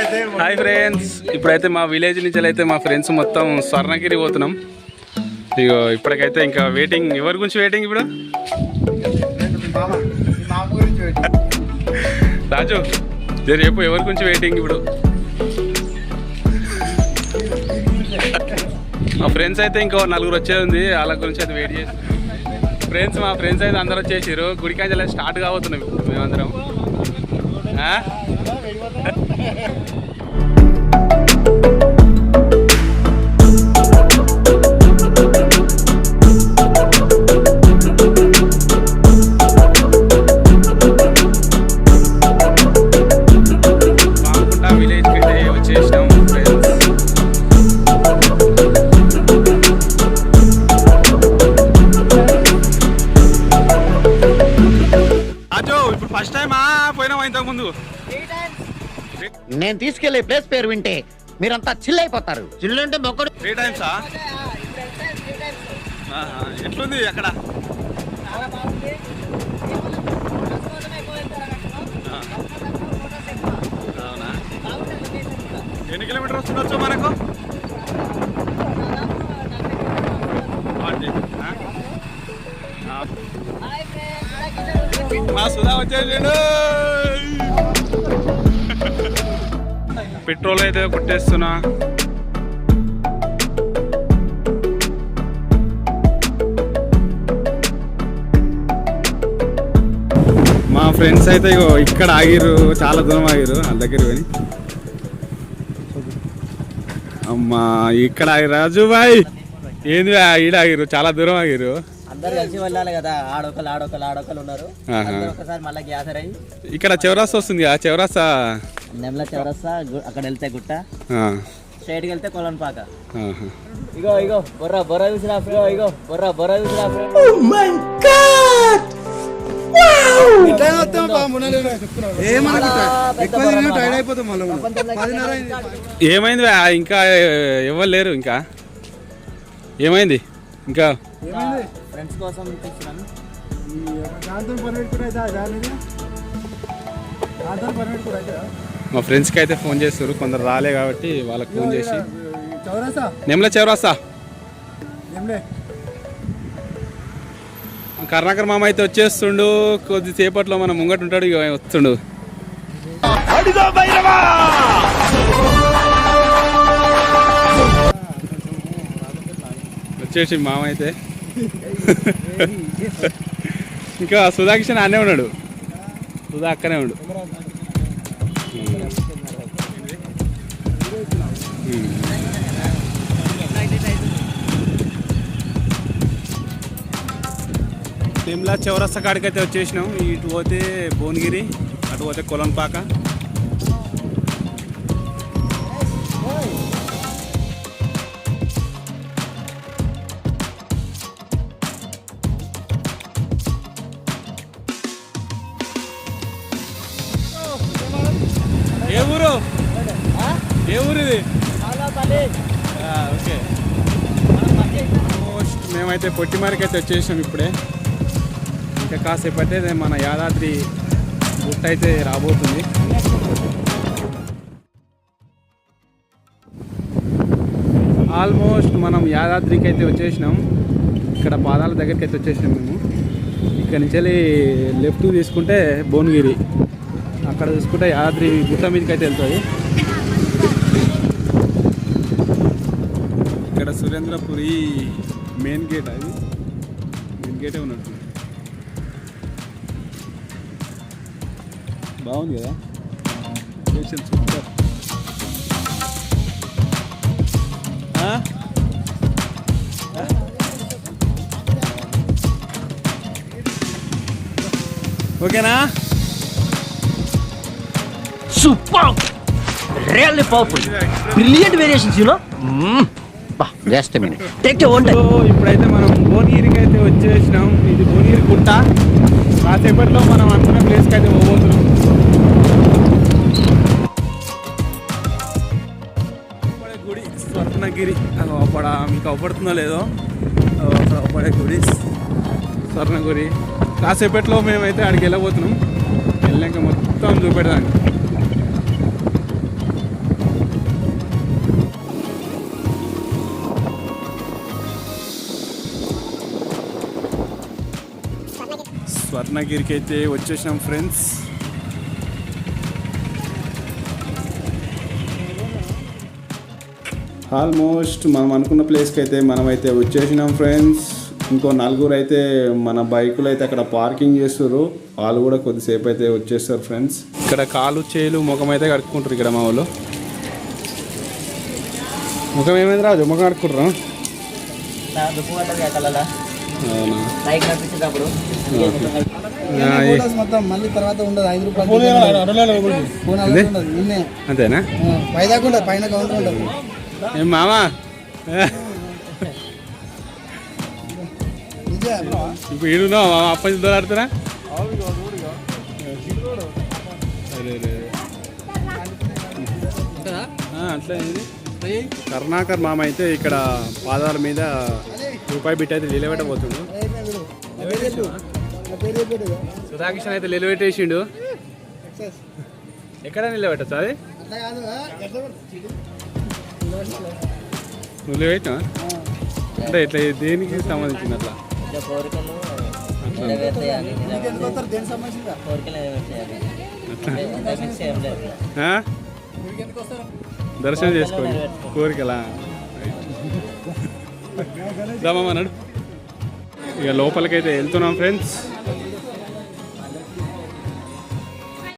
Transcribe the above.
Hi friends, ఇప్పుడైతే మా village నుంచి అయితే మా ఫ్రెండ్స్ మొత్తం స్వర్ణగిరి పోతున్నాం. ఇగో ఇప్పటికైతే ఇంకా వెయిటింగ్. ఎవరి గురించి వెయిటింగ్ ఇప్పుడు? రాజు రేపు ఎవరి గురించి వెయిటింగ్ ఇప్పుడు? మా ఫ్రెండ్స్ అయితే ఇంకో నలుగురు వచ్చే ఉంది, వాళ్ళ గురించి అయితే వెయిట్ చేసి మా ఫ్రెండ్స్ అయితే అందరు వచ్చేసారు. గుడికాంజలు స్టార్ట్ కాబోతున్నాం ఇప్పుడు మేమందరం. ఫస్ట్ టైమా పోయినావా ఇంతకు ముందు? నేను తీసుకెళ్లే ప్లేస్ పేరు వింటే మీరంతా చిల్ అయిపోతారు. చిల్ అంటే మొక్కడు. 3 టైమ్సా? ఎట్లుంది అక్కడ? అవునా? ఎన్ని కిలోమీటర్ వస్తుండొచ్చు మనకు? మా సుధా వచ్చేసాడు. పెట్రోల్ అయితే కొట్టేస్తున్నా. మా ఫ్రెండ్స్ అయితే ఇగో ఇక్కడ ఆగిరు, చాలా దూరం ఆగిరు. వాళ్ళ దగ్గర పోయి అమ్మా ఇక్కడ ఆగిరు. రాజు బాయ్ ఏంది ఈడ ఆగిరు, చాలా దూరం ఆగిరు. అందరు కలిసి వెళ్ళాలి కదా. ఆడొకలు ఉన్నారు. ఒకసారి మళ్ళీ గ్యాసర్ అయ్యి ఇక్కడ చౌరాస్తా వస్తుంది కదా, చౌరాస్తా నెమ్ల చౌరస్తా. అక్కడ వెళ్తే గుట్ట, స్ట్రైట్కి వెళ్తే కొలన్పాక. ఇగో బొర్రా చూసిరా. ఇగో బొర్రా చూసిరా. ఏమైంది? ఇంకా ఎవరు లేరు. ఇంకా ఏమైంది? ఇంకా ఫ్రెండ్స్ కోసం తెచ్చినాను. మా ఫ్రెండ్స్కి అయితే ఫోన్ చేస్తారు, కొందరు రాలే కాబట్టి వాళ్ళకి ఫోన్ చేసి నెమ్ల చౌరాస్తా కరుణాకర్ మామ అయితే వచ్చేస్తుండు. కొద్దిసేపట్లో మనం ముంగట ఉంటాడు. ఇక వస్తుండు. వచ్చేసి మామ అయితే ఇంకా సుధాకిషన్ అనే ఉన్నాడు. సుధా అక్కనే ఉన్నాడు. తిమ్లా చౌరస్తా కాడికి అయితే వచ్చేసినాం. ఇటు పోతే భువనగిరి, అటు పోతే కొలన్పాక. ఏ ఊరు ఇది? ఓకే. మేమైతే పొట్టిమారికి అయితే వచ్చేసాం ఇప్పుడే. ఇంకా కాసేపు అయితే మన యాదాద్రి గుట్ట అయితే రాబోతుంది. ఆల్మోస్ట్ మనం యాదాద్రికి అయితే వచ్చేసినాం. ఇక్కడ పాదాల దగ్గరికి అయితే వచ్చేసినాం మేము. ఇక్కడ నుంచి వెళ్ళి లెఫ్ట్ తీసుకుంటే భువనగిరి, అక్కడ చూసుకుంటే యాదాద్రి గుట్ట మీదకి అయితే వెళ్తుంది. ఇక్కడ సురేంద్రపురి మెయిన్ గేట్, అది మెయిన్ గేటే ఉన్నట్టు. బాగుంది కదా స్టేషన్, సూపర్. ఓకేనా? Super, really powerful, brilliant variations, you know. Just a minute, take your own time. ఇప్పుడైతే మనం భువనగిరికి అయితే వచ్చేసినాం. ఇది భువనగిరి గుట్ట. కాసేపట్లో మనం అనుకున్న ప్లేస్కి అయితే పోబోతున్నాం. గుడి స్వర్ణగిరి అక్కడ మీకు అవపడుతుందో లేదో, అక్కడ గుడి స్వర్ణగిరి. కాసేపట్లో మేమైతే అక్కడికి వెళ్ళబోతున్నాం. వెళ్ళాక మొత్తం చూపెడదాం. రత్నగిరికి అయితే వచ్చేసినాం ఫ్రెండ్స్. ఆల్మోస్ట్ మనం అనుకున్న ప్లేస్కి అయితే మనమైతే వచ్చేసినాం ఫ్రెండ్స్. ఇంకో నలుగురు అయితే మన బైకులు అయితే అక్కడ పార్కింగ్ చేస్తారు. వాళ్ళు కూడా కొద్దిసేపు అయితే వచ్చేస్తారు ఫ్రెండ్స్. ఇక్కడ కాలు చేలు ముఖం అయితే కడుక్కుంటారు ఇక్కడ మా వాళ్ళు. ముఖం ఏమైంది రాజు? ముఖం కడుక్కుంటారు. దుప్పు పడ్డది ఆ కళ్ళ అవునా? బైక్ నడిపించేటప్పుడు మొత్తం మళ్ళీ తర్వాత ఉండదు 5 రూపాయలు ఫోన్ అలా ఉండదు నిన్నే అంతేనా? పైదాకా ఉండదు, పైన కౌంటర్ ఉంటుంది. ఏం మామా ఇప్పుడు ఈడున్నావు మామ? అప్పటి దొరాడుతున్నా అట్లా కరుణాకర్ మామ అయితే ఇక్కడ పాదాల మీద రూపాయి బిట్ అయితే నిలబెట్టబోతుండు. సుధాకృష్ణ అయితే నిలబెట్టేసిండు. ఎక్కడ నిలబెట్టచ్చు అది? నిలబెట్టా అంటే ఇట్లా దేనికి సంబంధించింది అట్లా? కోరికలు నెరవేర్తాయని కోరికలు నెరవేర్తాయని దర్శనం చేసుకోండి కోరికలా దమ్మన్నాడు. ఇక లోపలికైతే వెళ్తున్నాం ఫ్రెండ్స్.